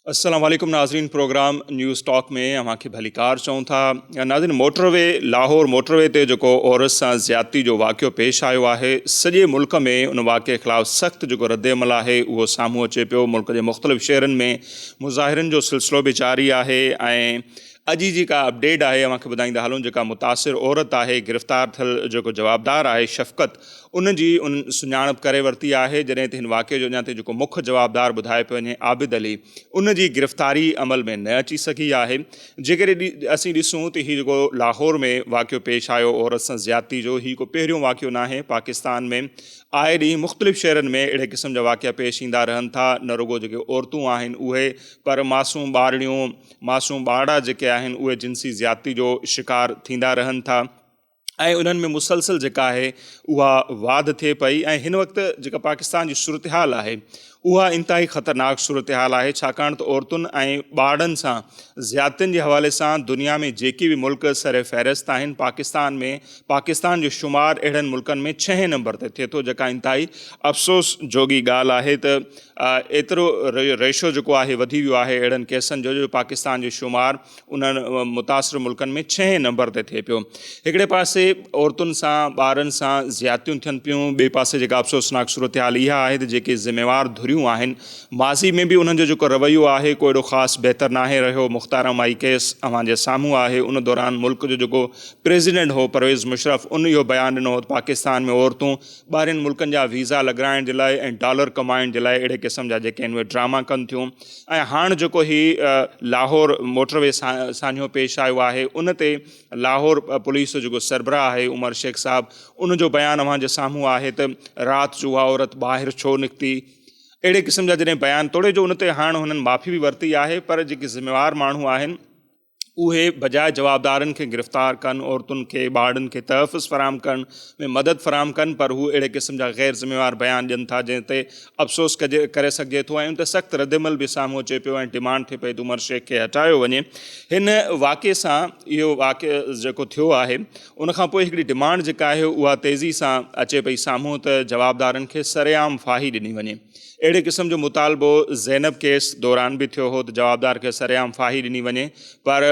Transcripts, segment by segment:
अस्सलाम वालेकुम नाज़रीन। प्रोग्राम न्यूज़ टॉक में अव्हांखे भलीकार चऊं था। नाज़रीन, मोटरवे लाहौर मोटरवे ते जेको औरत सां ज़्यादती जो वाक़ियो पेश आयो आहे, सॼे मुल्क में उन वाक़िए ख़िलाफ़ सख़्तु जेको रद्दअमल आहे उहो साम्हूं अचे पियो। मुल्क जे मुख़्तलिफ़ शहरनि में मुज़ाहिरनि जो सिलसिलो बि जारी आहे ऐं अॼु जी जेका अपडेट आहे अव्हांखे ॿुधाईंदा हलूं। जेका मुतासिर औरत आहे, गिरफ़्तार थियल जेको जवाबदार आहे शफ़क़त, उन सुञाणप करे वरिती आहे। जॾहिं त हिन वाक़िए जो अञा ताईं जेको मुख्य जवाबदार ॿुधाए पियो वञे, आबिद अली, उन जी गिरफ़्तारी अमल में न अची सघी आहे। जेकर असीं ॾिसूं त हीउ जेको लाहौर में वाक़ियो पेश आयो औरत सां ज़्यादती जो, हीउ को पहिरियों वाक़ियो न आहे। पाकिस्तान में आए ॾींहुं मुख़्तलिफ़ शहरनि में अहिड़े क़िस्म जा वाक़िया पेश ईंदा रहनि था। न रुॻो जेके औरतूं आहिनि उहे, पर मासूम ॿारड़ियूं, मासूम ॿारड़ा जेके आहिनि उहे जिनसी ज़्यादती जो शिकार थींदा रहनि था ऐं उन्हनि में मुसलसल जेका आहे उहा वाध थिए पई। ऐं हिन वक़्तु जेका पाकिस्तान जी सूरत हाल आहे उहा इंतिहाई ख़तरनाक सूरत हाल आहे, छाकाणि त औरतुनि ऐं ॿारनि सां ज़्यादतियुनि जे हवाले सां दुनिया में जेके बि मुल्क सर फ़हिरिस्त आहिनि, पाकिस्तान जो शुमार अहिड़नि मुल्कनि में 6 नंबर ते थिए थो, जेका इंतिहाई अफ़सोस जोगी ॻाल्हि आहे त एतिरो रेशो जेको आहे वधी वियो आहे अहिड़नि केसनि जो पाकिस्तान जो शुमार उन्हनि मुतासिर मुल्कनि में 6 नंबर ते थिए पियो। हिकिड़े पासे औरतुनि सां ॿारनि सां ज़्यादतियूं थियनि पियूं, ॿिए पासे जेका अफ़सोसनाक सूरत हाल इहा आहे त जेके ज़िम्मेवार धुरियूं आहिनि, माज़ी में बि उन्हनि जो जेको रवैयो आहे को एॾो ख़ासि बहितर नाहे रहियो। मुख़्तार माई केस अव्हांजे साम्हूं आहे। उन दौरान मुल्क जो जेको प्रेसिडेंट हो परवेज़ मुशर्रफ, उन इहो बयानु ॾिनो त पाकिस्तान में औरतूं ॿाहिरिनि मुल्कनि जा वीज़ा लॻाइण जे लाइ ऐं डॉलर कमाइण जे लाइ अहिड़े क़िस्म जा जेके आहिनि उहे ड्रामा कनि थियूं। ऐं हाणे जेको लाहौर मोटरवे साञो पेश आयो आहे, उन ते लाहौर पुलिस जो जेको सरबराह आहे उमर शेख साहब, उनजो बयानु अव्हांजे साम्हूं आहे त राति जो उहा औरत ॿाहिरि छो निकिती। अहिड़े क़िस्म जा जॾहिं बयानु तोड़े जो, उन ते हाणे हुननि माफ़ी बि वरिती आहे, पर जेके ज़िम्मेवार माण्हू आहिनि उहे बजाए जवाबदारनि खे गिरफ़्तार कनि, औरतुनि खे ॿारनि खे तहफ़ुज़ फ़राहम करण में मदद फ़राहम कनि, पर हू अहिड़े क़िस्म जा ग़ैर ज़िम्मेवार बयान ॾियनि था जंहिं ते अफ़सोस करे सघिजे थो। ऐं उन ते सख़्तु रद्दअमल बि साम्हूं अचे पियो ऐं डिमांड थिए पई त उमर शेख खे हटायो वञे। हिन वाक़िए सां इहो वाक़ियो जेको थियो आहे उनखां पोइ हिकिड़ी डिमांड जेका आहे उहा तेज़ी सां अचे पई साम्हूं त जवाबदारनि खे सरेआम फाही ॾिनी वञे। अहिड़े क़िस्म जो मुतालबो ज़ैनब केस दौरान बि थियो हो त जवाबदार खे सरेआम फाही ॾिनी वञे, पर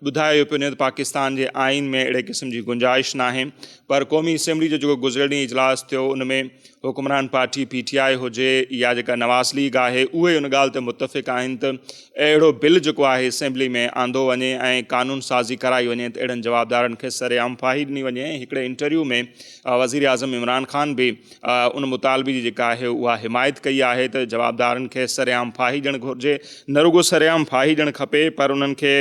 ॿुधायो पियो वञे त पाकिस्तान जे आइन में अहिड़े क़िस्म जी गुंजाइश नाहे। पर क़ौमी असैम्बली जो जेको गुज़िरियल ॾींहुं इजलास थियो, उन में हुकुमरान पार्टी PTI हुजे या जेका नवाज़ लीग आहे, उहे उन ॻाल्हि ते मुतफ़िक़ आहिनि त अहिड़ो बिल जेको आहे असैम्बली में आंदो वञे ऐं कानून साज़ी कराई वञे त अहिड़नि जवाबदारनि खे सरेआम फाही ॾिनी वञे। हिकिड़े इंटरव्यू में वज़ीर आज़म इमरान ख़ान बि उन मुतालबे जी जेका आहे उहा हिमायत कई आहे त जवाबदारनि खे सरेआम फाही ॾियणु घुरिजे। न रुॻो सरेआम फाही ॾियणु खपे, पर उन्हनि खे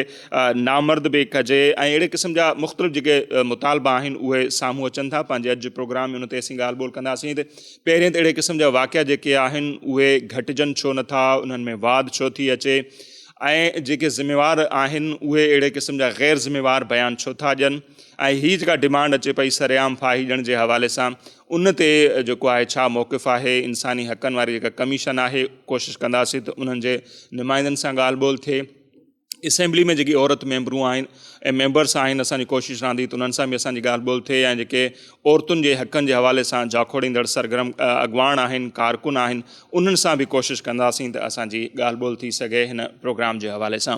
नामर्द बि कजे ऐं अहिड़े क़िस्म जा मुख़्तलिफ़ जेके मुतालबा आहिनि उहे साम्हूं अचनि था। पंहिंजे अॼु प्रोग्राम में उन ते असीं ॻाल्हि ॿोल कंदासीं त पहिरियों त अहिड़े क़िस्म जा वाक़िया जेके आहिनि उहे घटिजनि छो नथा, उन्हनि में वाध छो थी अचे, ऐं जेके ज़िम्मेवार आहिनि उहे अहिड़े क़िस्म जा ग़ैर ज़िम्मेवार बयान छो था ॾियनि। ऐं हीअ जेका डिमांड अचे पई सरेआम फाही ॾियण जे हवाले सां, उन ते जेको आहे छा मौक़िफ़ आहे। इंसानी हक़नि वारी जेका कमीशन आहे, कोशिशि कंदासीं त उन्हनि जे नुमाइंदनि सां ॻाल्हि ॿोल थिए। असैम्बली में जेकी औरत मेंबरूं आहिनि ऐं मेंबर्स आहिनि, असांजी कोशिशि रहंदी त उन्हनि सां बि असांजी ॻाल्हि ॿोल थिए ऐं जेके औरतुनि जे हक़नि जे हवाले सां जाखोड़ींदड़ सरगर्म अॻवान आहिनि, कारकुन आहिनि, उन्हनि सां बि कोशिशि कंदासीं त असांजी ॻाल्हि ॿोल थी सघे हिन प्रोग्राम जे हवाले सां।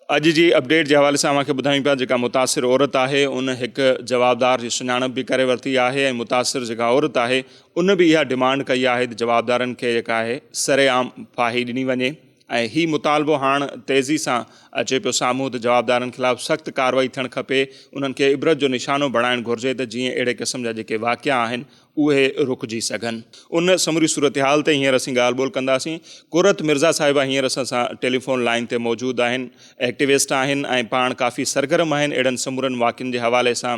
अॼु जी अपडेट जे हवाले सां अव्हांखे ॿुधायूं पिया, जेका मुतासिर औरत आहे उन हिकु जवाबदार जी सुञाणप बि करे वरिती आहे ऐं मुतासिर जेका औरत आहे उन बि इहा डिमांड कई आहे त जवाबदारनि खे जेका आहे सरेआम फाही ॾिनी वञे। ऐं हीउ मुतालबो हाणे तेज़ी सां अचे पियो साम्हूं त जवाबदारनि ख़िलाफ़ु सख़्तु कार्रवाई थियणु खपे, उन्हनि खे इबरत जो निशानो बणाइणु घुरिजे त जीअं अहिड़े क़िस्म जा जेके वाक़िया आहिनि उहे रुकिजी सघनि। उन समूरी सूरत हाल ते हींअर असीं ॻाल्हि ॿोल कंदासीं। कुरत मिर्ज़ा साहिबा हींअर असां सां टेलीफोन लाइन ते मौजूदु आहिनि, एक्टिविस्ट आहिनि ऐं पाण काफ़ी सरगर्म आहिनि अहिड़नि समूरनि वाक़ियुनि जे हवाले सां।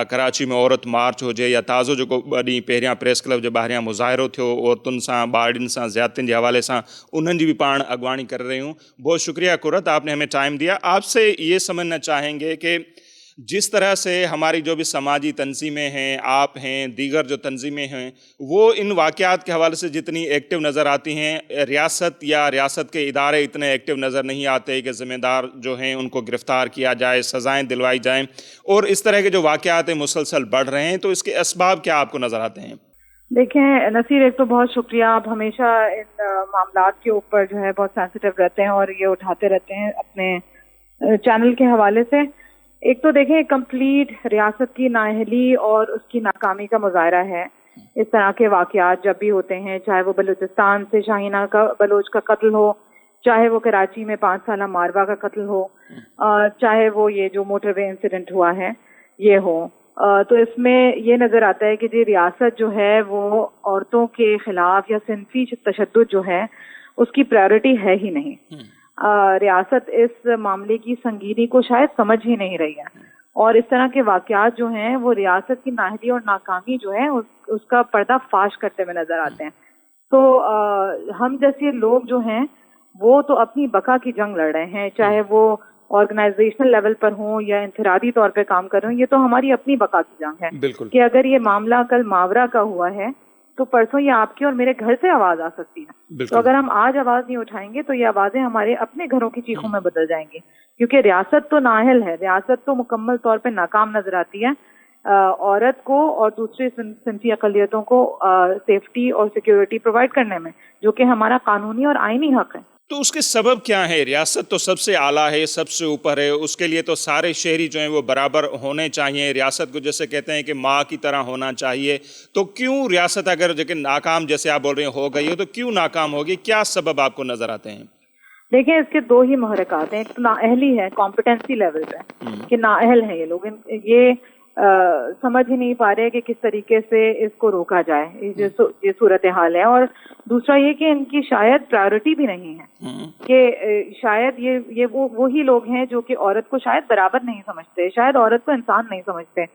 कराची में औरत मार्च हुजे या ताज़ो जेको 2 ॾींहं पहिरियां प्रेस क्लब जे ॿाहिरियां मुज़ाहिरो थियो औरतुनि सां ॿारड़ियुनि सां ज़्यादतियुनि जे हवाले सां, उन्हनि जी भी पाण अगवानी कर रही हूँ। बहुत शुक्रिया कुरत, आपने हमें टाइम दिया। आपसे ये समझना चाहेंगे कि जिस तरह से हमारी जो भी समाजी तंजीमें हैं, आप हैं, दीगर जो तंजीमें हैं, वो इन वाक़यात के हवाले से जितनी एक्टिव नज़र आती हैं, रियासत या रियासत के इदारे इतने एक्टिव नज़र नहीं आते कि ज़िम्मेदार जो हैं उनको गिरफ़्तार किया जाए, सज़ाएँ दिलवाई जाएँ, और इस तरह के जो वाक़यात हैं मुसलसल बढ़ रहे हैं, तो इसके असबाब क्या आपको नज़र आते हैं? دیکھیں نصیر، ایک تو بہت شکریہ، آپ ہمیشہ ان معاملات کے اوپر جو ہے بہت سینسیٹیو رہتے ہیں اور یہ اٹھاتے رہتے ہیں اپنے چینل کے حوالے سے. ایک تو دیکھیں کمپلیٹ ریاست کی نااہلی اور اس کی ناکامی کا مظاہرہ ہے اس طرح کے واقعات جب بھی ہوتے ہیں، چاہے وہ بلوچستان سے شاہینہ کا بلوچ کا قتل ہو، چاہے وہ کراچی میں 5 سالہ ماروا کا قتل ہو، چاہے وہ یہ جو موٹر وے انسیڈنٹ ہوا ہے یہ ہو. تو اس میں یہ نظر آتا ہے کہ جی ریاست جو ہے وہ عورتوں کے خلاف یا صنفی تشدد جو ہے اس کی پرائیورٹی ہے ہی نہیں. ریاست اس معاملے کی سنگینی کو شاید سمجھ ہی نہیں رہی ہے، اور اس طرح کے واقعات جو ہیں وہ ریاست کی نااہلی اور ناکامی جو ہے اس کا پردہ فاش کرتے ہوئے نظر آتے ہیں. تو ہم جیسے لوگ جو ہیں وہ تو اپنی بقا کی جنگ لڑ رہے ہیں، چاہے وہ آرگنائزیشنل لیول پر ہوں یا انفرادی طور پہ کام کر رہے ہوں. یہ تو ہماری اپنی بقا کی جنگ ہے. بالکل. کہ اگر یہ معاملہ کل ماورا کا ہوا ہے تو پرسوں یہ آپ کے اور میرے گھر سے آواز آ سکتی ہے. تو اگر ہم آج آواز نہیں اٹھائیں گے تو یہ آوازیں ہمارے اپنے گھروں کی چیخوں میں بدل جائیں گی، کیونکہ ریاست تو نااہل ہے، ریاست تو مکمل طور پہ ناکام نظر آتی ہے عورت کو اور دوسرے صنفی اقلیتوں کو سیفٹی اور سیکیورٹی پرووائڈ کرنے میں، جو کہ ہمارا قانونی اور آئینی حق ہے. تو اس کے سبب کیا ہے؟ ریاست تو سب سے اعلیٰ ہے، سب سے اوپر ہے، اس کے لیے تو سارے شہری جو ہیں وہ برابر ہونے چاہیے. ریاست کو جیسے کہتے ہیں کہ ماں کی طرح ہونا چاہیے. تو کیوں ریاست اگر ناکام جیسے آپ بول رہے ہیں ہو گئی ہو تو کیوں ناکام ہوگی؟ کیا سبب آپ کو نظر آتے ہیں؟ دیکھیں اس کے دو ہی محرکات ہیں. ایک تو نااہلی ہے، کمپیٹنسی لیول پہ کہ نااہل ہیں یہ لوگ، یہ سمجھ ہی نہیں پا رہے کہ کس طریقے سے اس کو روکا جائے، یہ صورتحال ہے. اور دوسرا یہ کہ ان کی شاید پرائیورٹی بھی نہیں ہے، کہ شاید یہ وہی لوگ ہیں جو کہ عورت کو شاید برابر نہیں سمجھتے، شاید عورت کو انسان نہیں سمجھتے،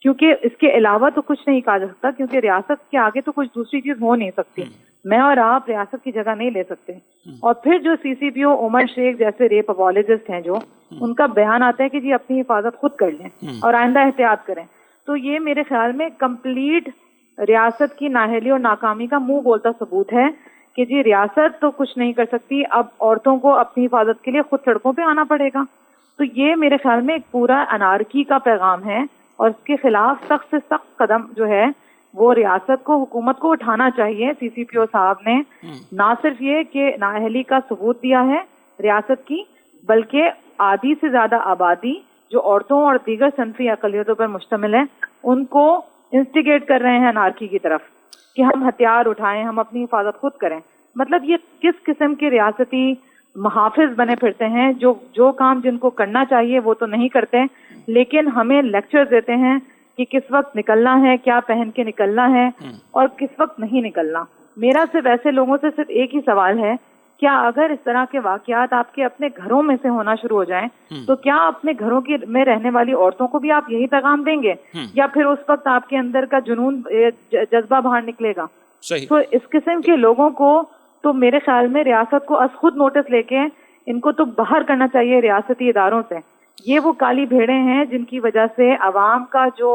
کیونکہ اس کے علاوہ تو کچھ نہیں کہا جا سکتا، کیونکہ ریاست کے آگے تو کچھ دوسری چیز ہو نہیں سکتی. میں اور آپ ریاست کی جگہ نہیں لے سکتے. اور پھر جو سی سی پی او عمر شیخ جیسے ریپ اپالوجسٹ ہیں، جو ان کا بیان آتا ہے کہ جی اپنی حفاظت خود کر لیں اور آئندہ احتیاط کریں. تو یہ میرے خیال میں کمپلیٹ ریاست کی نااہلی اور ناکامی کا منہ بولتا ثبوت ہے کہ جی ریاست تو کچھ نہیں کر سکتی، اب عورتوں کو اپنی حفاظت کے لیے خود سڑکوں پہ آنا پڑے گا. تو یہ میرے خیال میں ایک پورا انارکی کا پیغام ہے، اور اس کے خلاف سخت سے سخت قدم جو ہے وہ ریاست کو، حکومت کو اٹھانا چاہیے. سی سی پی او صاحب نے نہ صرف یہ کہ نااہلی کا ثبوت دیا ہے ریاست کی، بلکہ آدھی سے زیادہ آبادی جو عورتوں اور دیگر صنفی اقلیتوں پر مشتمل ہے ان کو انسٹیگیٹ کر رہے ہیں انارکی کی طرف کہ ہم ہتھیار اٹھائیں، ہم اپنی حفاظت خود کریں. مطلب یہ کس قسم کے ریاستی محافظ بنے پھرتے ہیں جو کام جن کو کرنا چاہیے وہ تو نہیں کرتے، لیکن ہمیں لیکچر دیتے ہیں کہ کس وقت نکلنا ہے، کیا پہن کے نکلنا ہے اور کس وقت نہیں نکلنا. میرا صرف ایسے لوگوں سے صرف ایک ہی سوال ہے، کیا اگر اس طرح کے واقعات آپ کے اپنے گھروں میں سے ہونا شروع ہو جائیں تو کیا اپنے گھروں میں رہنے والی عورتوں کو بھی آپ یہی پیغام دیں گے، یا پھر اس وقت آپ کے اندر کا جنون جذبہ باہر نکلے گا؟ تو اس قسم کے لوگوں کو تو میرے خیال میں ریاست کو از خود نوٹس لے کے ان کو تو باہر کرنا چاہیے ریاستی اداروں سے. یہ وہ کالی بھیڑیں ہیں جن کی وجہ سے عوام کا جو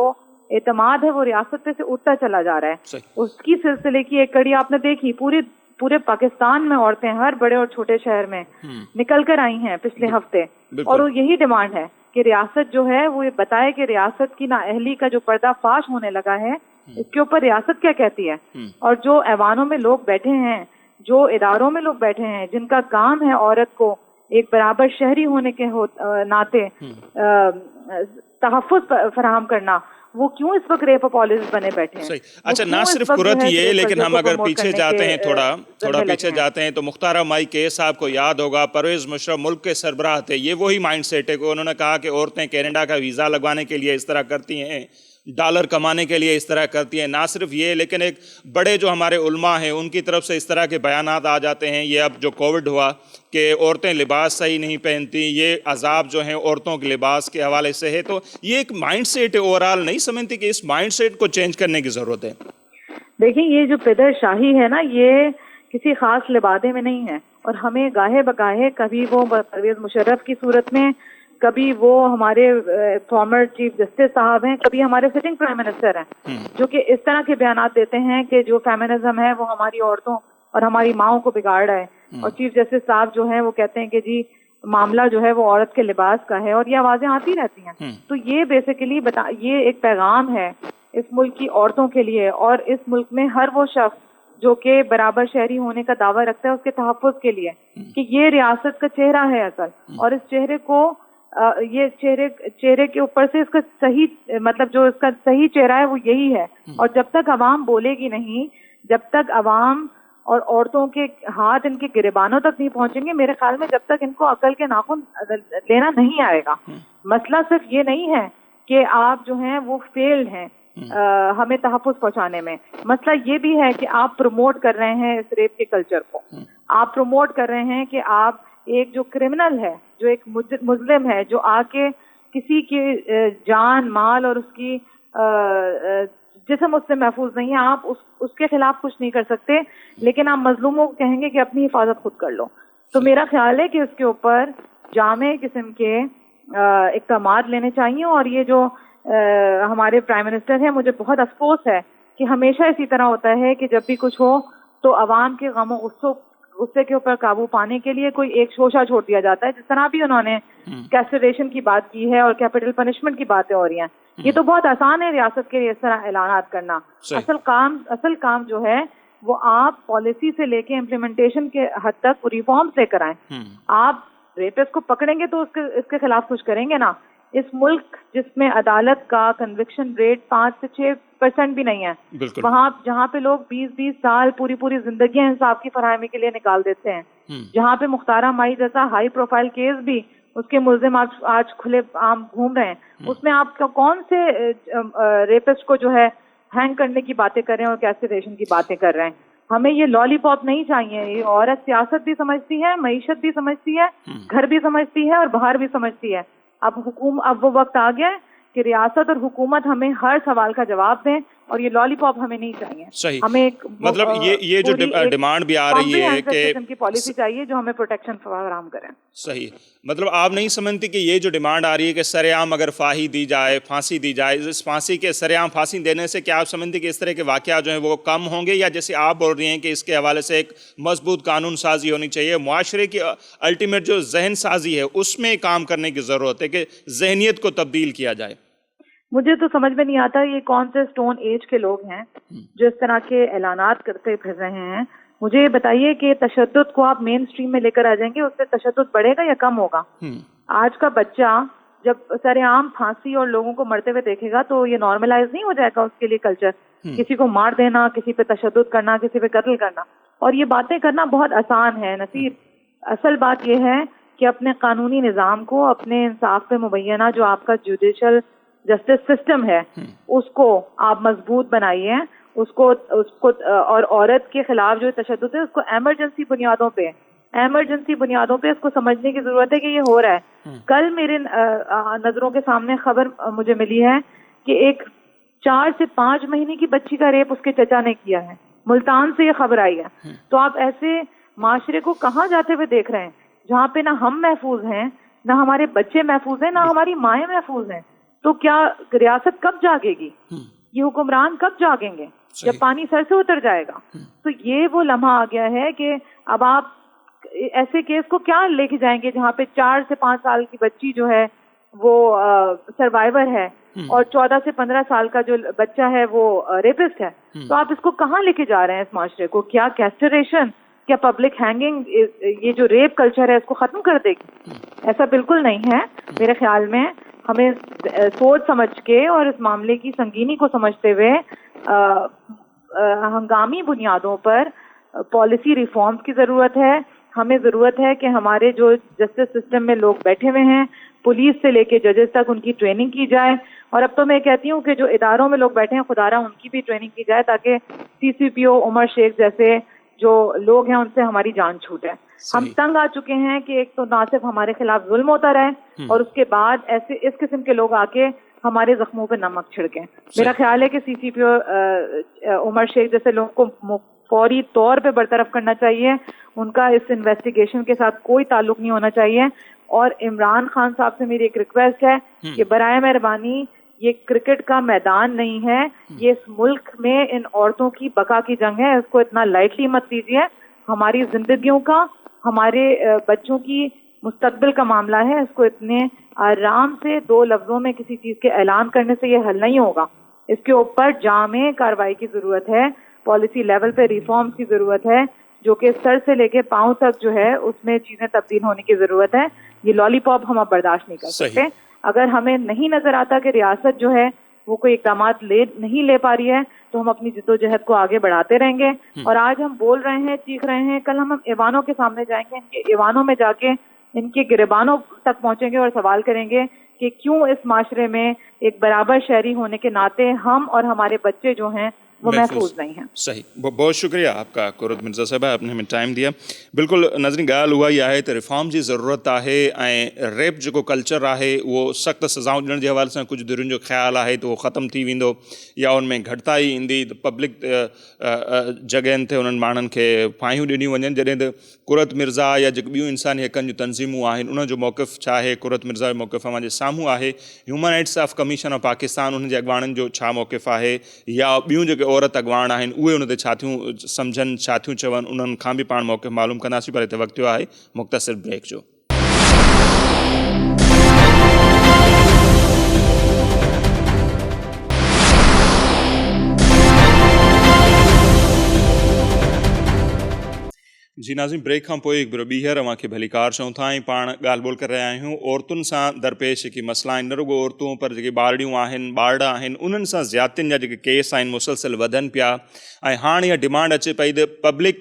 اعتماد ہے وہ ریاست پہ سے اٹھتا چلا جا رہا ہے. اس کی سلسلے کی ایک کڑی آپ نے دیکھی، پورے پاکستان میں عورتیں ہر بڑے اور چھوٹے شہر میں نکل کر آئی ہیں پچھلے ہفتے، اور وہ یہی ڈیمانڈ ہے کہ ریاست جو ہے وہ یہ بتائے کہ ریاست کی نااہلی کا جو پردہ فاش ہونے لگا ہے اس کے اوپر ریاست کیا کہتی ہے. اور جو ایوانوں میں لوگ بیٹھے ہیں، جو اداروں میں لوگ بیٹھے ہیں، جن کا کام ہے عورت کو ایک برابر شہری ہونے کے ناطے تحفظ فراہم کرنا، وہ کیوں اس وقت ریپ اپالوجسٹ بنے بیٹھے ہیں؟ اچھا، نہ صرف قرت یہ، لیکن ہم اگر پیچھے جاتے ہیں تھوڑا پیچھے جاتے ہیں تو مختار مائی کے صاحب کو یاد ہوگا، پرویز مشرف ملک کے سربراہ تھے. یہ وہی مائنڈ سیٹ ہے کہ انہوں نے کہا کہ عورتیں کینیڈا کا ویزا لگوانے کے لیے اس طرح کرتی ہیں، ڈالر کمانے کے لیے اس طرح کرتی ہیں. نہ صرف یہ، لیکن ایک بڑے جو ہمارے علماء ہیں ان کی طرف سے اس طرح کے بیانات آ جاتے ہیں. یہ اب جو کووڈ ہوا کہ عورتیں لباس صحیح نہیں پہنتی، یہ عذاب جو ہیں عورتوں کے لباس کے حوالے سے ہے. تو یہ ایک مائنڈ سیٹ ہے، اوورال نہیں سمجھتی کہ اس مائنڈ سیٹ کو چینج کرنے کی ضرورت ہے؟ دیکھیں یہ جو پدر شاہی ہے نا، یہ کسی خاص لبادے میں نہیں ہے، اور ہمیں گاہے بگاہے کبھی وہ پرویز مشرف کی صورت میں، کبھی وہ ہمارے فارمر چیف جسٹس صاحب ہیں، کبھی ہمارے سٹنگ پرائم منسٹر ہیں، جو کہ اس طرح کے بیانات دیتے ہیں کہ جو فیمنزم ہے وہ ہماری عورتوں اور ہماری ماؤں کو بگاڑ رہا ہے. اور چیف جسٹس صاحب جو ہیں وہ کہتے ہیں کہ جی معاملہ جو ہے وہ عورت کے لباس کا ہے، اور یہ آوازیں آتی رہتی ہیں. تو یہ بیسیکلی یہ ایک پیغام ہے اس ملک کی عورتوں کے لیے اور اس ملک میں ہر وہ شخص جو کہ برابر شہری ہونے کا دعویٰ رکھتا ہے اس کے تحفظ کے لیے کہ یہ ریاست کا چہرہ ہے اصل, اور اس چہرے کو یہ چہرے کے اوپر سے اس کا صحیح مطلب جو اس کا صحیح چہرہ ہے وہ یہی ہے. اور جب تک عوام بولے گی نہیں, جب تک عوام اور عورتوں کے ہاتھ ان کے گریبانوں تک نہیں پہنچیں گے, میرے خیال میں جب تک ان کو عقل کے ناخن لینا نہیں آئے گا. مسئلہ صرف یہ نہیں ہے کہ آپ جو ہیں وہ فیلڈ ہیں ہمیں تحفظ پہنچانے میں, مسئلہ یہ بھی ہے کہ آپ پروموٹ کر رہے ہیں اس ریپ کے کلچر کو. آپ پروموٹ کر رہے ہیں کہ آپ ایک جو کرمنل ہے, جو ایک مظلم ہے, جو آ کے کسی کی جان مال اور اس کی جسم اس سے محفوظ نہیں ہے, آپ اس کے خلاف کچھ نہیں کر سکتے, لیکن آپ مظلوموں کو کہیں گے کہ اپنی حفاظت خود کر لو. تو میرا خیال ہے کہ اس کے اوپر جامع قسم کے اقدامات لینے چاہیے. اور یہ جو ہمارے پرائم منسٹر ہیں, مجھے بہت افسوس ہے کہ ہمیشہ اسی طرح ہوتا ہے کہ جب بھی کچھ ہو تو عوام کے غم و غصے کے اوپر قابو پانے کے لیے کوئی ایک شوشہ چھوڑ دیا جاتا ہے, جس طرح بھی انہوں نے کیسٹریشن کی بات کی ہے اور کیپٹل پنشمنٹ کی باتیں ہو رہی ہیں. یہ تو بہت آسان ہے ریاست کے لیے اس طرح اعلانات کرنا. اصل کام جو ہے وہ آپ پالیسی سے لے کے امپلیمنٹیشن کے حد تک ریفارمز لے کر آئیں. آپ ریپسٹ کو پکڑیں گے تو اس کے خلاف کچھ کریں گے نا. اس ملک جس میں عدالت کا کنوکشن ریٹ 5 سے 6% بھی نہیں ہے, وہاں جہاں پہ لوگ 20 سال پوری زندگیاں انصاف کی فراہمی کے لیے نکال دیتے ہیں, جہاں پہ مختارہ مائی جیسا ہائی پروفائل کیس بھی اس کے ملزم آج کھلے عام گھوم رہے ہیں, اس میں آپ کون سے ریپسٹ کو جو ہے ہینگ کرنے کی باتیں کر رہے ہیں اور کیسٹریشن کی باتیں کر رہے ہیں. ہمیں یہ لالی پاپ نہیں چاہیے. یہ عورت سیاست بھی سمجھتی ہے, معیشت بھی سمجھتی ہے, گھر بھی سمجھتی ہے اور باہر بھی سمجھتی ہے. اب وہ وقت آ گیا ہے کہ ریاست اور حکومت ہمیں ہر سوال کا جواب دیں, اور یہ لالی پاپ ہمیں نہیں چاہیے. صحیح. ہمیں ایک مطلب یہ جو ڈیمانڈ بھی آ رہی ہے کہ قسم کی پالیسی چاہیے جو ہمیں پروٹیکشن فراہم کریں. صحیح. مطلب آپ نہیں سمجھتی کہ یہ جو ڈیمانڈ آ رہی ہے کہ سر عام اگر فاہی دی جائے, پھانسی دی جائے, اس پھانسی کے سر عام پھانسی دینے سے کیا آپ سمجھتی کہ اس طرح کے واقعات جو ہیں وہ کم ہوں گے, یا جیسے آپ بول رہی ہیں کہ اس کے حوالے سے ایک مضبوط قانون سازی ہونی چاہیے, معاشرے کی الٹیمیٹ جو ذہن سازی ہے اس میں کام کرنے کی ضرورت ہے کہ ذہنیت کو تبدیل کیا جائے؟ مجھے تو سمجھ میں نہیں آتا یہ کون سے اسٹون ایج کے لوگ ہیں جو اس طرح کے اعلانات کرتے پھر رہے ہیں. مجھے یہ بتائیے کہ تشدد کو آپ مین اسٹریم میں لے کر آ جائیں گے, اس سے تشدد بڑھے گا یا کم ہوگا؟ آج کا بچہ جب سر عام پھانسی اور لوگوں کو مرتے ہوئے دیکھے گا تو یہ نارملائز نہیں ہو جائے گا اس کے لیے کلچر, کسی کو مار دینا, کسی پہ تشدد کرنا, کسی پہ قتل کرنا. اور یہ باتیں کرنا بہت آسان ہے نصیر. اصل بات یہ ہے کہ اپنے قانونی نظام کو, اپنے انصاف پہ مبینہ جو آپ کا جوڈیشل جسٹس سسٹم ہے اس کو آپ مضبوط بنائیے, اس کو اور عورت کے خلاف جو تشدد ہے اس کو ایمرجنسی بنیادوں پہ اس کو سمجھنے کی ضرورت ہے کہ یہ ہو رہا ہے. کل میرے نظروں کے سامنے خبر مجھے ملی ہے کہ ایک 4 سے 5 مہینے کی بچی کا ریپ اس کے چچا نے کیا ہے. ملتان سے یہ خبر آئی ہے. تو آپ ایسے معاشرے کو کہاں جاتے ہوئے دیکھ رہے ہیں جہاں پہ نہ ہم محفوظ ہیں, نہ ہمارے بچے محفوظ ہیں, نہ ہماری مائیں محفوظ ہیں. تو کیا ریاست کب جاگے گی؟ یہ حکمران کب جاگیں گے جب پانی سر سے اتر جائے گا؟ تو یہ وہ لمحہ آ گیا ہے کہ اب آپ ایسے کیس کو کیا لے کے جائیں گے جہاں پہ 4 سے 5 سال کی بچی جو ہے وہ سروائیور ہے اور 14 سے 15 سال کا جو بچہ ہے وہ ریپسٹ ہے. تو آپ اس کو کہاں لے کے جا رہے ہیں اس معاشرے کو؟ کیا کیسٹریشن, کیا پبلک ہینگنگ یہ جو ریپ کلچر ہے اس کو ختم کر دے گی؟ ایسا بالکل نہیں ہے. میرے خیال میں ہمیں سوچ سمجھ کے اور اس معاملے کی سنگینی کو سمجھتے ہوئے ہنگامی بنیادوں پر پالیسی ریفارمز کی ضرورت ہے. ہمیں ضرورت ہے کہ ہمارے جو جسٹس سسٹم میں لوگ بیٹھے ہوئے ہیں, پولیس سے لے کے ججز تک, ان کی ٹریننگ کی جائے. اور اب تو میں کہتی ہوں کہ جو اداروں میں لوگ بیٹھے ہیں خدا رہا ان کی بھی ٹریننگ کی جائے تاکہ CCPO عمر شیخ جیسے جو لوگ ہیں ان سے ہماری جان چھوٹے. ہم تنگ آ چکے ہیں کہ ایک تو نہ صرف ہمارے خلاف ظلم ہوتا رہے اور اس کے بعد ایسے اس قسم کے لوگ آ کے ہمارے زخموں پہ نمک چھڑکیں. میرا خیال ہے کہ CCPO عمر شیخ جیسے لوگوں کو فوری طور پہ برطرف کرنا چاہیے. ان کا اس انویسٹیگیشن کے ساتھ کوئی تعلق نہیں ہونا چاہیے. اور عمران خان صاحب سے میری ایک ریکویسٹ ہے کہ برائے مہربانی یہ کرکٹ کا میدان نہیں ہے, یہ اس ملک میں ان عورتوں کی بقا کی جنگ ہے. اس کو اتنا لائٹلی مت لیجیے. ہماری زندگیوں کا, ہمارے بچوں کی مستقبل کا معاملہ ہے. اس کو اتنے آرام سے 2 لفظوں میں کسی چیز کے اعلان کرنے سے یہ حل نہیں ہوگا. इसके ऊपर जामे कार्रवाई की जरूरत है, पॉलिसी लेवल पे रिफॉर्म्स की जरूरत है, जो कि सर से लेके पांव तक जो है उसमें चीजें तब्दील होने की जरूरत है। ये लॉलीपॉप हम अब बर्दाश्त नहीं कर सकते। अगर हमें नहीं नजर आता कि रियासत जो है वो कोई इकदामात नहीं ले पा रही है, तो हम अपनी जिद्दोजहद को आगे बढ़ाते रहेंगे। और आज हम बोल रहे हैं, चीख रहे हैं, कल हम ऐवानों के सामने जाएंगे, इनके ऐवानों में जाके इनके गिरबानों तक पहुंचेंगे और सवाल करेंगे कि क्यों इस माशरे में एक बराबर शहरी होने के नाते हम और हमारे बच्चे जो हैं वो महफूज नहीं है। सही, बहुत शुक्रिया आपका कुरत मिर्ज़ा साहिबा, आपने हमें टाइम दिया। बिल्कुल नाज़रीन, ॻाल्हि उहा ई आहे त रिफॉर्म जी ज़रूरत आहे ऐं रेप जेको कल्चर आहे उहो सख़्तु सज़ाऊं ॾियण जे हवाले सां कुझु धीरुनि जो ख़्यालु आहे त उहो ख़तमु थी वेंदो या उन में घटिताई ईंदी, त पब्लिक जॻहियुनि ते उन्हनि माण्हुनि खे फाहियूं ॾिनियूं वञनि, जॾहिं त कुरत मिर्ज़ा या जेके ॿियूं इंसानी हक़नि जूं तंज़ीमूं आहिनि उन जो मौक़िफ़ छा आहे, कुरत मिर्ज़ा जो मौक़िफ़ अव्हां जे साम्हूं आहे। Human rights of commission of Pakistan उन जे अॻवाननि जो छा मौक़िफ़ आहे, या ॿियूं जेके औरत अॻवान आहिनि उहे उन ते छा थियूं सम्झनि, छा थियूं चवनि, उन्हनि खां बि पाण मौक़िफ़ मालूम कंदासीं। पर हिते वक़्तु आहे मुख़्तसिर ब्रेक जो। जी नाज़रीन, ब्रेक खां पोइ हिकु भेरो ॿीहर अव्हां खे भलीकार चऊं था ऐं पाण ॻाल्हि ॿोल करे रहिया आहियूं औरतुनि सां दरपेश जेकी मसइला आहिनि, न रुॻो औरतूं पर जेके ॿारड़ियूं आहिनि, ॿारड़ा आहिनि, उन्हनि सां ज़्यादतियुनि जा जेके केस आहिनि मुसलसिल वधनि पिया। ऐं हाणे इहा डिमांड अचे पई त पब्लिक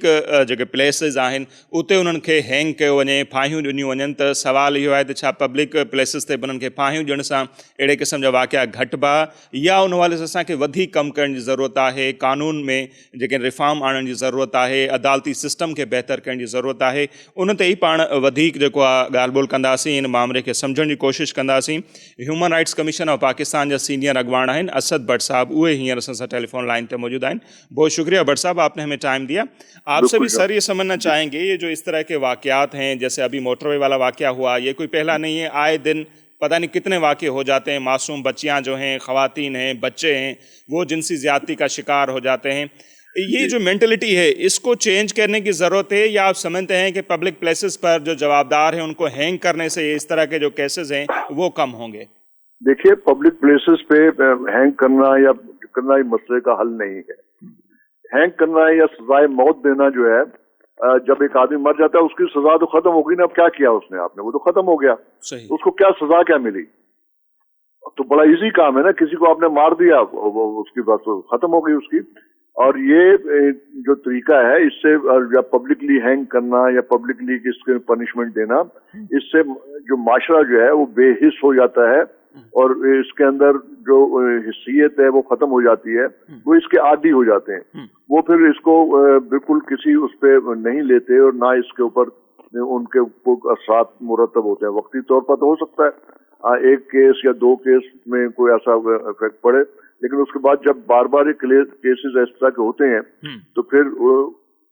जेके प्लेसिस आहिनि उते उन्हनि खे हैंग कयो वञे, फाहियूं ॾिनियूं वञनि। त सुवालु इहो आहे त छा पब्लिक प्लेसिस ते उन्हनि खे फाहियूं ॾियण सां अहिड़े क़िस्म जा वाक़िया घटिबा, या उन हवाले सां असांखे वधीक कमु करण जी ज़रूरत आहे, कानून में जेके रिफॉर्म आणण जी ज़रूरत आहे, अदालती सिस्टम खे बहितर करण जी ज़रूरत आहे। उन ते ई पाण वधीक जेको आहे ॻाल्हि ॿोल कंदासीं, इन मामले खे सम्झण जी कोशिशि कंदासीं। Human rights commission of Pakistan जा सीनियर अॻवान आहिनि असद भट्ट साहब, उहे हींअर असां सां टेलीफोन लाइन ते मौजूद आहिनि। बहुत शुक्रिया भट्ट साहब, आपने हमें टाइम दिया। आपसे भी सर ये समझना चाहेंगे, ये जो इस तरह के वाक़यात हैं, जैसे अभी मोटरवे वाला वाक़या हुआ, ये कोई पहला नहीं है, आए दिन पता नहीं कितने वाक़े हो जाते हैं। मासूम बच्चियां जो हैं, ख़वातीन हैं, बच्चे हैं, वो जिनसी ज़्यादती का शिकार हो जाते हैं। ये जो मेंटलिटी है इसको चेंज करने की ज़रूरत है, या आप समझते हैं कि पब्लिक प्लेसेस पर जो जवाबदार हैं उनको हैंग करने से इस तरह के जो केसेस हैं वो कम होंगे? देखिए, पब्लिक प्लेसेस पे हैंग करना या करना मसले का हल नहीं है। हैंग करना या सजाए मौत देना जो है, जब एक आदमी मर जाता है उसकी सजा तो खत्म हो गई ना। अब क्या किया उसने, आपने वो तो खत्म हो गया। सही। उसको क्या सजा क्या मिली? तो बड़ा इजी काम है ना, किसी को आपने मार दिया, उसकी बात खत्म हो गई उसकी। और ये जो तरीका है, इससे या पब्लिकली हैंग करना या पब्लिकली इसके पनिशमेंट देना, इससे जो माशरा जो है वो बेहिस हो जाता है और इसके अंदर जो हिस्सियत है वो खत्म हो जाती है। वो इसके आदी हो जाते हैं, वो फिर इसको बिल्कुल किसी उस पर नहीं लेते और ना इसके ऊपर उनके असरात मुरतब होते हैं। वक्ती तौर पर तो हो सकता है एक केस या दो केस में कोई ऐसा इफेक्ट पड़े, लेकिन उसके बाद जब बार बार केसेस इस तरह के होते हैं तो फिर वो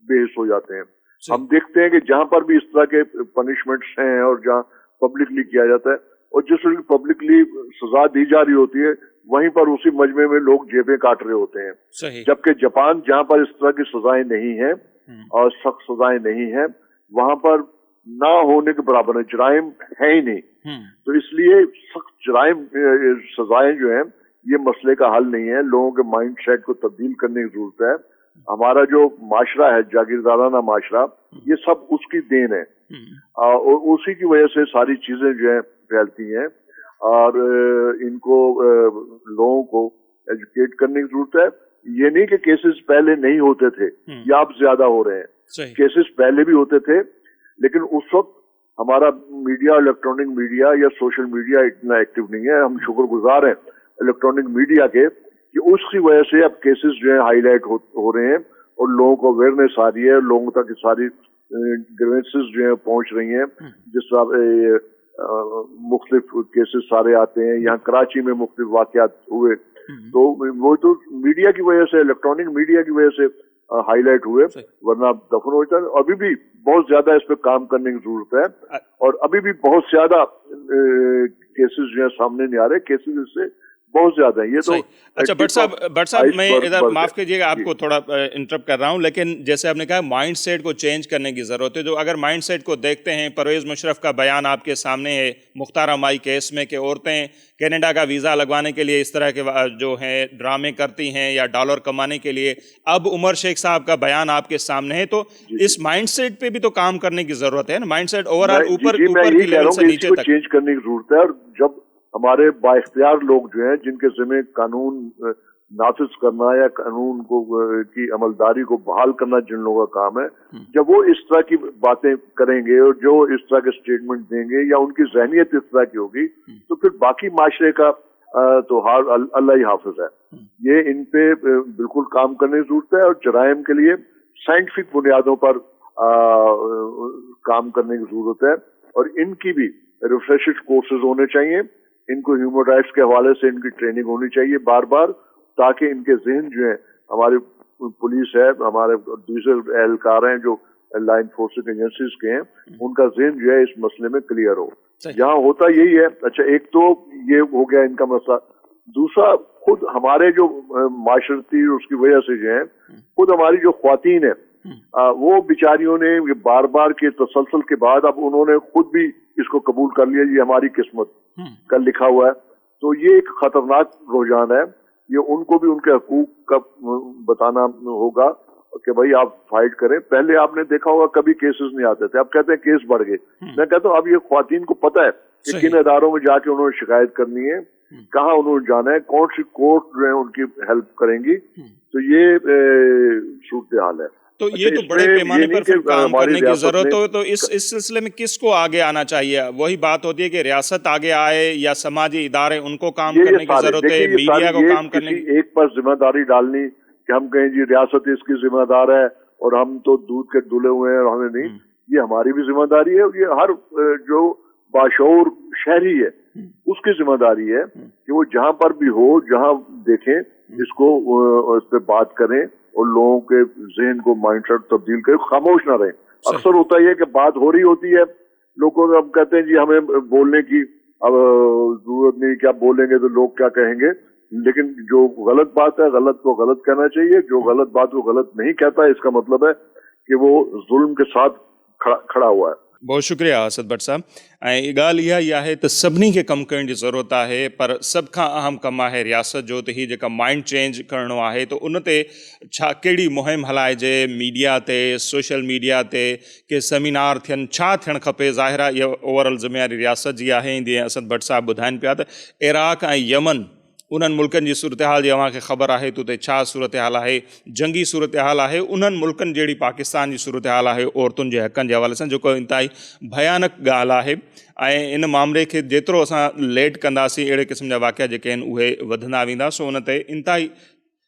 बेहिस हो जाते हैं। हम देखते हैं कि जहां पर भी इस तरह के पनिशमेंट्स हैं और जहां पब्लिकली किया जाता है और जिस वक्त पब्लिकली सजा दी जा रही होती है, वहीं पर उसी मजमे में लोग जेबें काट रहे होते हैं। जबकि जापान, जहां पर इस तरह की सजाएं नहीं हैं और सख्त सजाएं नहीं हैं, वहां पर ना होने के बराबर है, जराइम है ही नहीं। तो इसलिए सख्त जराइम सजाएं जो हैं ये मसले का हल नहीं है। लोगों के माइंड सेट को तब्दील करने की जरूरत है। हमारा जो माशरा है, जागीरदाराना माशरा, ये सब उसकी देन है और उसी की वजह से सारी चीजें जो है फैलती हैं और इनको लोगों को एजुकेट करने की जरूरत है। ये नहीं कि केसेस पहले नहीं होते थे या अब ज्यादा हो रहे हैं। केसेस पहले भी होते थे, लेकिन उस वक्त हमारा मीडिया, इलेक्ट्रॉनिक मीडिया या सोशल मीडिया इतना एक्टिव नहीं है। हम शुक्रगुजार हैं इलेक्ट्रॉनिक मीडिया के कि उसकी वजह से अब केसेस जो है हाईलाइट हो रहे हैं और लोगों को अवेयरनेस आ रही है, लोगों तक सारी ग्रीवेंसेस जो है पहुंच रही हैं। जिस तरह मुख्तलिफ केसेस सारे आते हैं, यहाँ कराची में मुख्तलिफ वाकयात हुए, तो वो तो मीडिया की वजह से, इलेक्ट्रॉनिक मीडिया की वजह से हाईलाइट हुए, वरना दफन हो जाता है। अभी भी बहुत ज्यादा इस पे काम करने की जरूरत है और अभी भी बहुत ज्यादा केसेस जो है सामने नहीं आ रहे। केसेस इससे बहुत ज्यादा है ये तो। अच्छा भट्ट साहब मैं इधर माफ कीजिएगा आपको थोड़ा इंटरप्ट कर रहा हूं, लेकिन जैसे आपने कहा माइंड सेट को चेंज करने की जरूरत है, तो अगर माइंड सेट को देखते हैं, परवेज मुशर्रफ का बयान आपके सामने है मुख्तार अमाई केस में कि औरतें कनाडा का वीजा लगवाने के लिए इस तरह के जो है ड्रामे करती हैं या डॉलर कमाने के लिए, अब उमर शेख साहब का बयान आपके सामने है, तो इस माइंड सेट पे भी तो काम करने की जरूरत है ना, माइंड सेट ओवरऑल ऊपर की लेवल से नीचे तक चेंज करने की जरूरत है। और जब हमारे बाइख्तियार लोग जो हैं जिनके जिम्मे कानून नाफिज करना या कानून को की अमलदारी को बहाल करना जिन लोगों का काम है, जब वो इस तरह की बातें करेंगे और जो इस तरह के स्टेटमेंट देंगे या उनकी जहनियत इस तरह की होगी, तो फिर बाकी माशरे का तो अल्लाह ही हाफिज है। ये इन पे बिल्कुल काम करने की जरूरत है और जराइम के लिए साइंटिफिक बुनियादों पर काम करने की जरूरत है। और इनकी भी रिफ्रेशड कोर्सेज होने चाहिए, इनको ह्यूमन राइट्स के हवाले से इनकी ट्रेनिंग होनी चाहिए बार बार, ताकि इनके जहन जो है, हमारी पुलिस है, हमारे दूसरे एहलकार हैं जो लॉ एनफोर्समेंट एजेंसीज के हैं, उनका जहन जो है इस मसले में क्लियर हो। यहाँ होता यही है। अच्छा, एक तो ये हो गया इनका मसला, दूसरा खुद हमारे जो माशरती उसकी वजह से जो है, खुद हमारी जो ख्वातीन है वो बिचारियों ने बार बार के तसलसल के बाद अब उन्होंने खुद भी इसको कबूल कर लिया, ये हमारी किस्मत का लिखा हुआ है। तो ये एक खतरनाक रुझान है, ये उनको भी उनके हकूक का बताना होगा कि भाई आप फाइट करें। पहले आपने देखा होगा कभी केसेस नहीं आते थे, अब कहते हैं केस बढ़ गए। मैं कहता हूँ अब ये ख्वातीन को पता है कि किन अदारों में जाके उन्होंने शिकायत करनी है, कहाँ उन्होंने जाना है, कौन सी कोर्ट जो है उनकी हेल्प करेंगी। तो ये सूरत हाल है। तो ये तो बड़े पैमाने पर फिर काम करने की जरूरत हो, तो इस सिलसिले में किसको आगे आना चाहिए? वही बात होती है कि रियासत आगे आए या समाजी इदारे, उनको काम करने की जरूरत है, मीडिया को काम करने की। एक पर जिम्मेदारी डालनी कि हम कहें जी रियासत इसकी जिम्मेदार है और हम तो दूध के दुले हुए हैं और हमें नहीं, ये हमारी भी जिम्मेदारी है। और ये हर जो बाशऊर शहरी है उसकी जिम्मेदारी है कि वो जहां पर भी हो, जहां देखें इसको इस पे बात करें और लोगों के ज़हन को माइंडसेट तब्दील करें, खामोश ना रहें। अक्सर होता ही है कि बात हो रही होती है, लोगों को अब कहते हैं जी हमें बोलने की अब जरूरत नहीं, क्या बोलेंगे तो लोग क्या कहेंगे। लेकिन जो गलत बात है गलत को गलत कहना चाहिए, जो गलत बात को गलत नहीं कहता इसका मतलब है कि वो जुल्म के साथ खड़ा हुआ है। बहुत शुक्रिया असद भट्ट साहब। ऐं ॻाल्हि इहा आहे त सभिनी खे कमु करण जी ज़रूरत आहे, पर सभ खां अहम कमु आहे रियासत जो, त हीअ जेका माइंड चेंज करिणो आहे, त उन ते छा कहिड़ी मुहिम हलाइजे, मीडिया ते, सोशल मीडिया ते, के सेमिनार थियनि, छा थियणु खपे। ज़ाहिर आहे इहा ओवरऑल ज़िम्मेवारी रियासत जी आहे। जीअं असद भट्ट साहब ॿुधाइनि पिया त इराक ऐं यमन उन्हनि मुल्कनि जी सूरत हाल जी अव्हांखे ख़बर आहे त उते छा सूरत हाल आहे, जंगी सूरत हाल आहे। उन्हनि मुल्कनि जहिड़ी पाकिस्तान जी सूरत हाल आहे औरतुनि जे हक़नि जे हवाले सां, जेको इंतिहाई भयानक ॻाल्हि आहे। ऐं इन मामले खे जेतिरो असां लेट कंदासीं, अहिड़े क़िस्म जा वाक़िया जेके आहिनि उहे वधंदा वेंदा। सो उन ते इंतिहाई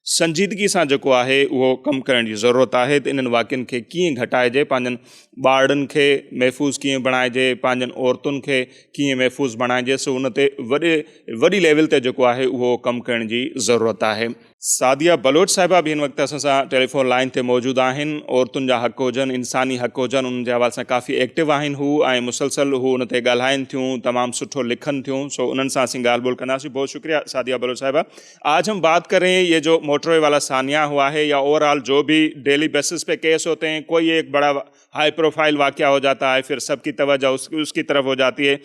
संजीदगी सां जेको आहे उहो कमु करण जी ज़रूरत आहे त इन्हनि वाक़ियुनि खे कीअं घटाइजे, पंहिंजनि ॿारनि खे महफ़ूज़ कीअं बणाइजे, पंहिंजनि औरतुनि खे कीअं महफ़ूज़ बणाइजे। सो उन ते वॾी लेवल ते जेको आहे उहो कमु करण जी ज़रूरत आहे। सादिया बलोच साहिबा बि हिन वक़्तु असां सां टेलीफोन लाइन ते मौजूदु आहिनि। औरतुनि जा हक़ हुजनि, इंसानी हक़ हुजनि, उन्हनि जे हवाले सां काफ़ी एक्टिव आहिनि हू, ऐं मुसलसल हू उन ते ॻाल्हाइनि थियूं, तमामु सुठो लिखनि थियूं। सो उन्हनि सां असीं ॻाल्हि ॿोल कंदासीं। बहुत शुक्रिया सादिया बलोच साहिबा। आज हम बात करें ये जो मोटरवे वाला सानिया हुआ है या ओवरऑल जो भी डेली बेसिस पे केस होते हैं, कोई एक बड़ा हाई प्रोफाइल वाक़या हो जाता है, फिर सबकी तवज्जो उसकी तरफ हो जाती है।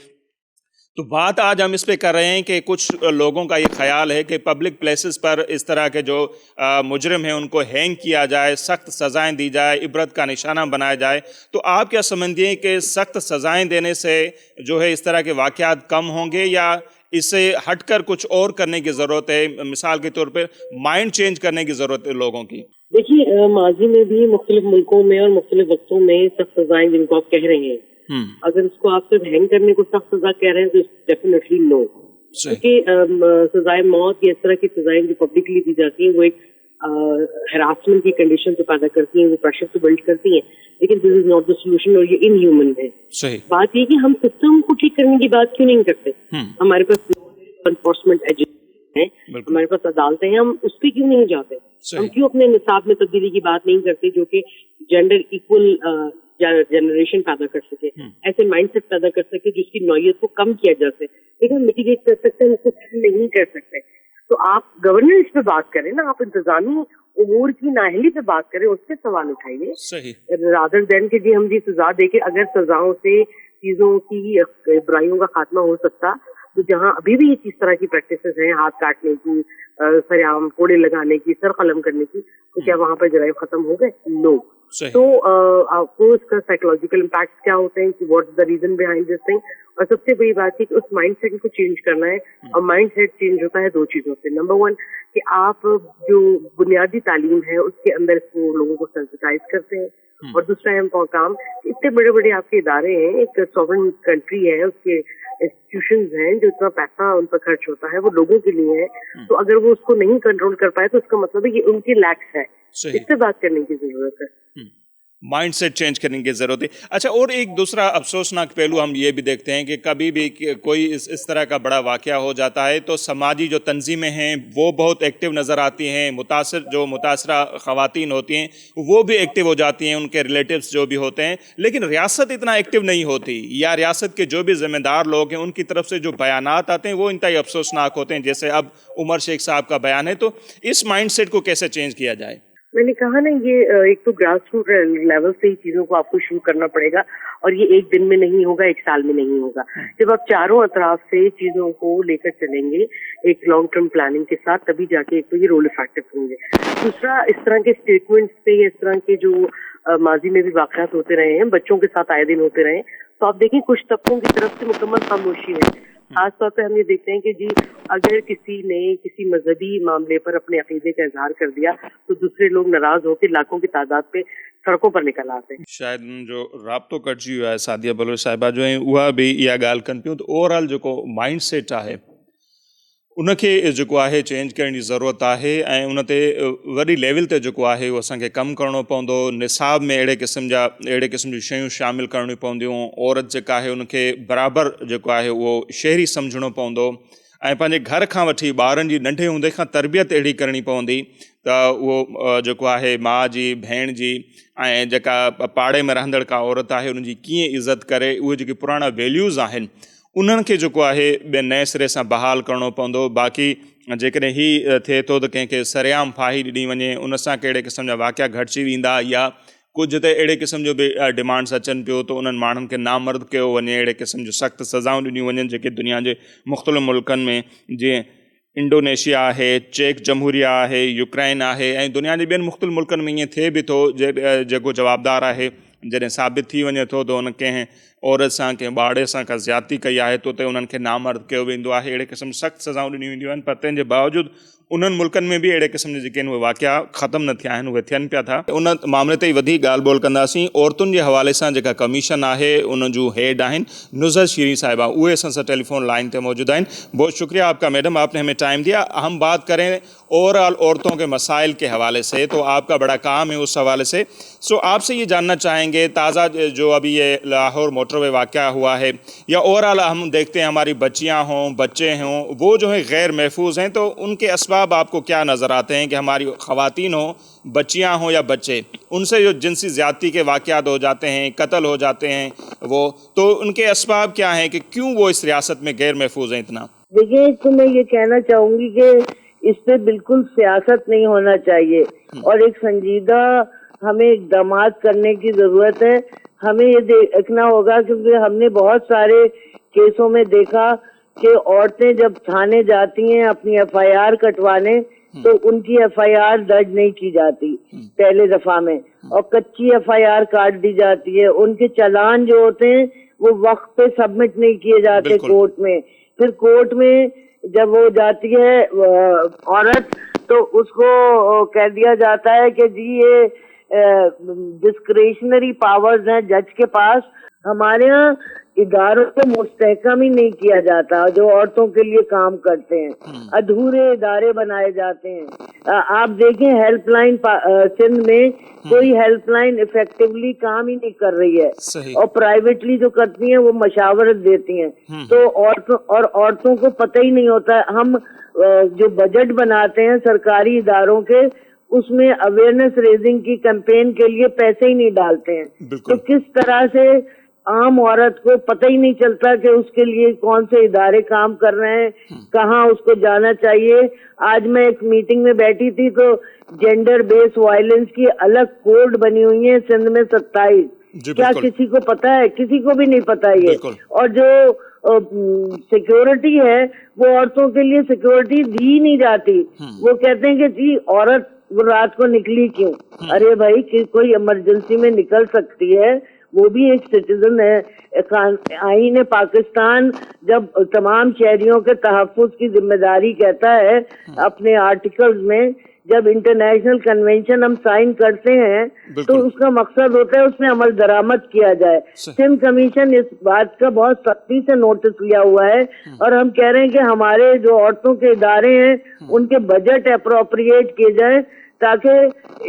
तो बात आज हम इस पे कर रहे हैं कि कुछ लोगों का ये ख्याल है कि पब्लिक प्लेसेस पर इस तरह के जो मुजरिम हैं उनको हैंग किया जाए, सख्त सज़ाएं दी जाए, इबरत का निशाना बनाया जाए। तो आप क्या समझते हैं कि सख्त सज़ाएं देने से जो है इस तरह के वाक़यात कम होंगे या इससे हटकर कुछ और करने की ज़रूरत है? मिसाल के तौर पे माइंड चेंज करने की ज़रूरत है लोगों की। देखिए, माजी में भी मुख्तलिफ मुल्कों में और मुख्तलिफ वक्तों में सख्त सज़ाएं जिनको आप कह रहे हैं, अगर इसको आप सिर्फ हैंग करने को सख्त सजा कह रहे हैं तो डेफिनेटली नो। क्योंकि सजाए मौत या इस तरह की सजाएं जो पब्लिकली दी जाती हैं वो एक हरासमेंट की कंडीशन तो पैदा करती हैं, वो प्रेशर तो बिल्ड करती हैं, लेकिन this is not the solution और ये इनह्यूमन है। बात ये कि हम सिस्टम को ठीक करने की बात क्यों नहीं करते? हमारे पास एनफोर्समेंट एजेंसी है, हमारे पास अदालतें हैं, हम उस पर क्यों नहीं जाते? हम क्यों अपने निसाब में तब्दीली की बात नहीं करते जो कि जेंडर इक्वल जनरेशन पैदा कर सके, ऐसे माइंडसेट पैदा कर सके जिसकी नौयत को कम किया जा सके। लेकिन हम मिटिगेट कर सकते हैं, हम कुछ नहीं कर सकते। تو آپ گورننس پہ بات کریں نا, آپ انتظامی امور کی نااہلی پہ بات کریں, اس پہ سوال اٹھائیے رادر دین کہ جی ہم جی سزا دے کے اگر سزاؤں سے چیزوں کی برائیوں کا خاتمہ ہو سکتا تو جہاں ابھی بھی اس طرح کی پریکٹسز ہیں, ہاتھ کاٹنے کی, سر عام کوڑے لگانے کی, سر قلم کرنے کی, تو کیا وہاں پر جرائم ختم ہو گئے؟ نو. تو آپ کو اس کا سائیکولوجیکل امپیکٹ کیا ہوتے ہیں کہ what is the reason behind this thing. اور سب سے بڑی بات ہے کہ اس مائنڈ سیٹ کو چینج کرنا ہے, اور مائنڈ سیٹ چینج ہوتا ہے دو چیزوں سے. نمبر 1 کہ آپ جو بنیادی تعلیم ہے اس کے اندر اس کو لوگوں کو سینسٹائز کرتے ہیں, اور دوسرا اہم کام اتنے بڑے بڑے آپ کے ادارے ہیں, ایک سوورن کنٹری ہے, اس کے انسٹیٹیوشنز ہیں, جو اتنا پیسہ ان پر خرچ ہوتا ہے وہ لوگوں کے لیے ہے. تو اگر وہ اس کو نہیں کنٹرول کر پائے تو اس کا مطلب ہے یہ ان کی لیکس ہے. اس سے بات کرنے کی ضرورت ہے, مائنڈ سیٹ چینج کرنے کی ضرورت ہے. اچھا, اور ایک دوسرا افسوسناک پہلو ہم یہ بھی دیکھتے ہیں کہ کبھی بھی کوئی اس طرح کا بڑا واقعہ ہو جاتا ہے تو سماجی جو تنظیمیں ہیں وہ بہت ایکٹیو نظر آتی ہیں, متاثرہ خواتین ہوتی ہیں وہ بھی ایکٹیو ہو جاتی ہیں, ان کے ریلیٹیوز جو بھی ہوتے ہیں, لیکن ریاست اتنا ایکٹیو نہیں ہوتی, یا ریاست کے جو بھی ذمہ دار لوگ ہیں ان کی طرف سے جو بیانات آتے ہیں وہ انتہائی افسوسناک ہوتے ہیں, جیسے اب عمر شیخ صاحب کا بیان ہے. تو اس مائنڈ سیٹ کو کیسے چینج کیا جائے؟ میں نے کہا نا, یہ ایک تو گراس روٹ لیول سے ہی چیزوں کو آپ کو شروع کرنا پڑے گا, اور یہ ایک دن میں نہیں ہوگا, ایک سال میں نہیں ہوگا. جب آپ چاروں اطراف سے چیزوں کو لے کر چلیں گے ایک لانگ ٹرم پلاننگ کے ساتھ, تبھی جا کے ایک تو یہ رول افیکٹو ہوں گے. دوسرا, اس طرح کے اسٹیٹمنٹس پہ, اس طرح کے جو ماضی میں بھی واقعات ہوتے رہے ہیں, بچوں کے ساتھ آئے دن ہوتے رہے ہیں, تو آپ دیکھیں کچھ طبقوں کی طرف سے مکمل خاموشی ہے. خاص طور پہ ہم یہ دیکھتے ہیں کہ جی اگر کسی نے کسی مذہبی معاملے پر اپنے عقیدے کا اظہار کر دیا تو دوسرے لوگ ناراض ہو کے لاکھوں کی تعداد پہ سڑکوں پر نکل آتے ہیں. شاید جو رابطو کٹجی ہوا ہے سعدیہ بلوچ صاحبہ جو ہیں وہ بھی یہ گال کن پیوں, تو اوورآل جو مائنڈ سیٹ ہے انکے جو ہے چینج کرنے کی ضرورت ہے, ان تے وڈی لیول تے جو ہے وہ اساں کے کم کرنو پوندو. نصاب میں اڑے قسم جی شیوں شامل کرنی پوندیوں. عورت جکا ہے ان کے برابر جو ہے وہ شہری سمجھنو پوندو, پانچے گھر کھاں وٹھی ॿारनि जी नंढे हूंदे खां तरबियत अहिड़ी करणी पवंदी त उहो जेको आहे माउ जी, भेण जी, ऐं जेका पाड़े में रहंदड़ का औरत आहे उनजी कीअं इज़त करे, उहे जेके पुराणा वैल्यूज़ आहिनि उन्हनि खे जेको आहे ॿिए नए सिरे सां बहाल करिणो पवंदो. बाक़ी जेकॾहिं हीउ थिए थो त कंहिंखे सरेआम फाही ॾिनी वञे, उन सां कहिड़े क़िस्म जा वाक़िया घटिजी वेंदा, या कुझु त अहिड़े क़िस्म जो बि डिमांड्स अचनि पियो त उन्हनि माण्हुनि खे नामर्द कयो वञे, अहिड़े क़िस्म जो सख़्तु सज़ाऊं ॾिनियूं वञनि जेके दुनिया जे मुख़्तलिफ़ मुल्कनि में, जीअं इंडोनेशिया आहे, चेक जमहूरिया आहे, यूक्रेन आहे, ऐं दुनिया जे ॿियनि मुख़्तलिफ़ मुल्कनि में ईअं थिए बि थो जेको जवाबदार आहे जॾहिं साबित थी वञे थो त उन कंहिं औरत सां, कंहिं ॿार सां का ज़्यादती कई आहे तो उते उन्हनि खे नामर्द कयो वेंदो आहे. अहिड़े क़िस्म सख़्तु सज़ाऊं ॾिनियूं वेंदियूं आहिनि, पर तंहिंजे बावजूदि उन्हनि मुल्कनि में बि अहिड़े क़िस्म जा जेके आहिनि उहे वाक़िया ख़तमु न थिया आहिनि, उहे थियनि पिया था. उन मामले ते ई वधीक ॻाल्हि ॿोल कंदासीं. औरतुनि जे हवाले सां जेका कमीशन आहे उन जूं हेड आहिनि नुज़र शीरी साहिबा, उहे असां सां टेलीफोन लाइन पे मौजूद हैं. बहुत शुक्रिया आपका मैडम, आपने हमें टाइम दिया. हम बात करें ओवरऑल औरतों के मसाइल के हवाले से, तो आपका बड़ा काम है उस हवाले से. सो आपसे ये जानना चाहेंगे, ताज़ा जो अभी ये लाहौर मोटरवे वाक़या हुआ है, या ओवरऑल हम देखते हैं हमारी बच्चियाँ हों, बच्चे हों, वो जो है गैर महफूज हैं, तो उनके असबाब आपको क्या नज़र आते हैं कि हमारी ख़वातीन हों, बच्चियाँ हों या बच्चे, उनसे जो जिनसी ज़्यादती के वाक़यात हो जाते हैं, कत्ल हो जाते हैं, वो तो उनके असबाब क्या हैं कि क्यों वो इस रियासत में गैर महफूज हैं इतना? देखिए, तो मैं ये कहना चाहूँगी कि इस पे बिल्कुल सियासत नहीं होना चाहिए, और एक संजीदा हमें इक़दामात करने की ज़रूरत है. हमें ये देखना होगा, क्योंकि हमने बहुत सारे केसों में देखा कि औरतें जब थाने जाती हैं अपनी FIR कटवाने, तो उनकी FIR दर्ज नहीं की जाती पहले दफा में, और कच्ची FIR काट दी जाती है. उनके चालान जो होते हैं वो वक्त पे सबमिट नहीं किए जाते कोर्ट में. फिर कोर्ट में जब वो जाती है औरत, तो उसको कह दिया जाता है कि जी ये डिस्क्रिशनरी पावर्स हैं जज के पास. हमारे यहाँ इदारों को मुस्तहकम ही नहीं किया जाता जो औरतों के लिए काम करते हैं. अधूरे इदारे बनाए जाते हैं. आप देखें हेल्पलाइन सिंध में कोई हेल्पलाइन इफेक्टिवली काम ही नहीं कर रही है, और प्राइवेटली जो करती हैं वो मशावरत देती हैं. तो औरतों को पता ही नहीं होता. हम जो बजट बनाते हैं सरकारी इदारों के, उसमें अवेयरनेस रेजिंग की कैंपेन के लिए पैसे ही नहीं डालते हैं. तो किस तरह से आम औरत को पता ही नहीं चलता कि उसके लिए कौन से इदारे काम कर रहे हैं, कहाँ उसको जाना चाहिए। आज मैं एक मीटिंग में बैठी थी तो जेंडर बेस्ड वायलेंस की अलग कोड बनी हुई है सिंध में 27। क्या किसी को पता है? किसी को भी नहीं पता ये। और जो सिक्योरिटी है वो औरतों के लिए सिक्योरिटी दी नहीं जाती। वो कहते हैं कि जी औरत वो रात को निकली क्यों? अरे भाई कि कोई इमरजेंसी में निकल सकती है, वो भी एक सिटीजन है। आईन पाकिस्तान जब तमाम शहरियों के तहफ्फुज की जिम्मेदारी कहता है अपने आर्टिकल्स में, जब इंटरनेशनल कन्वेंशन हम साइन करते हैं तो उसका मकसद होता है उसमें अमल दरामद किया जाए। सिंध कमीशन इस बात का बहुत सख्ती से नोटिस लिया हुआ है और हम कह रहे हैं कि हमारे जो औरतों के इदारे हैं उनके बजट अप्रोप्रिएट किए जाए, ताकि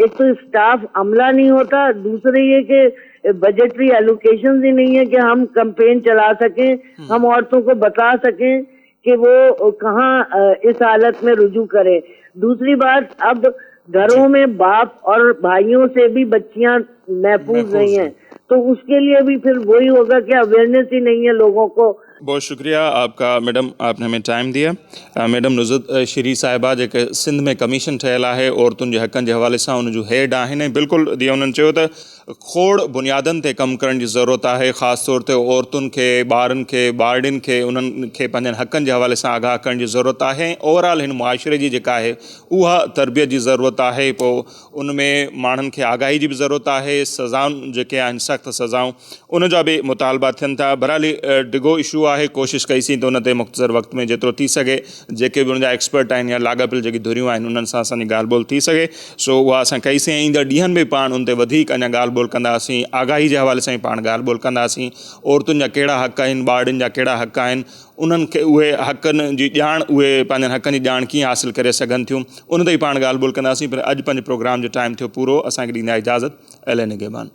एक तो स्टाफ अमला नहीं होता, दूसरे ये कि बजटरी एलोकेशन ही नहीं है कि हम कैंपेन चला सकें, हम औरतों को बता सकें कि वो कहाँ इस हालत में रुजू करें। दूसरी बात, अब घरों में बाप और भाइयों से भी बच्चियां महफूज नहीं हैं, तो उसके लिए भी फिर वही होगा कि अवेयरनेस ही नहीं है लोगों को। बहुत शुक्रिया आपका मैडम, आपने हमें टाइम दिया। मैडम नुज़रत शरी साहिबा जेके सिंध में कमीशन ठहियल आहे औरतुनि जे हक़नि जे हवाले सां, उन जो हेड आहिनि। बिल्कुलु जीअं उन्हनि चयो त खोड़ बुनियादनि ते कमु करण जी ज़रूरत आहे, ख़ासि तौर ते औरतुनि खे, ॿारनि खे, ॿारड़ियुनि खे उन्हनि खे पंहिंजनि हक़नि जे हवाले सां आगाह करण जी ज़रूरत आहे। ओवरऑल हिन मुआशिरे जी जेका आहे उहा तरबियत जी ज़रूरत आहे। पोइ उन में माण्हुनि खे आगाही जी बि ज़रूरत आहे। सज़ाऊं जेके आहिनि सख़्तु सज़ाऊं उन जा बि मुतालबा थियनि था। बहरहाल डिघो इशू आहे, कोशिशि कईसीं त उन ते मुख़्तसर वक़्त में जेतिरो थी सघे जेके बि उन जा एक्सपर्ट आहिनि या लाॻापियल जेकी धुरियूं आहिनि उन्हनि सां असांजी ॻाल्हि ॿोल थी सघे, सो उहा असां कईसीं। ईंदड़ ॾींहंनि में पाण उन ते वधीक अञा ॻाल्हि ॿोल कंदासीं, आगाही जे हवाले सां ई पाण ॻाल्हि ॿोल कंदासीं। औरतुनि जा कहिड़ा हक़ आहिनि, ॿारनि जा कहिड़ा हक़ आहिनि, उन्हनि खे उहे हक़नि जी ॼाण, उहे पंहिंजनि हक़नि जी ॼाण कीअं हासिलु करे सघनि थियूं, उन ते ई पाण ॻाल्हि ॿोल कंदासीं। पर अॼु पंहिंजे प्रोग्राम जो टाइम थियो पूरो, असांखे ॾींदा इजाज़त। एल निगहबान।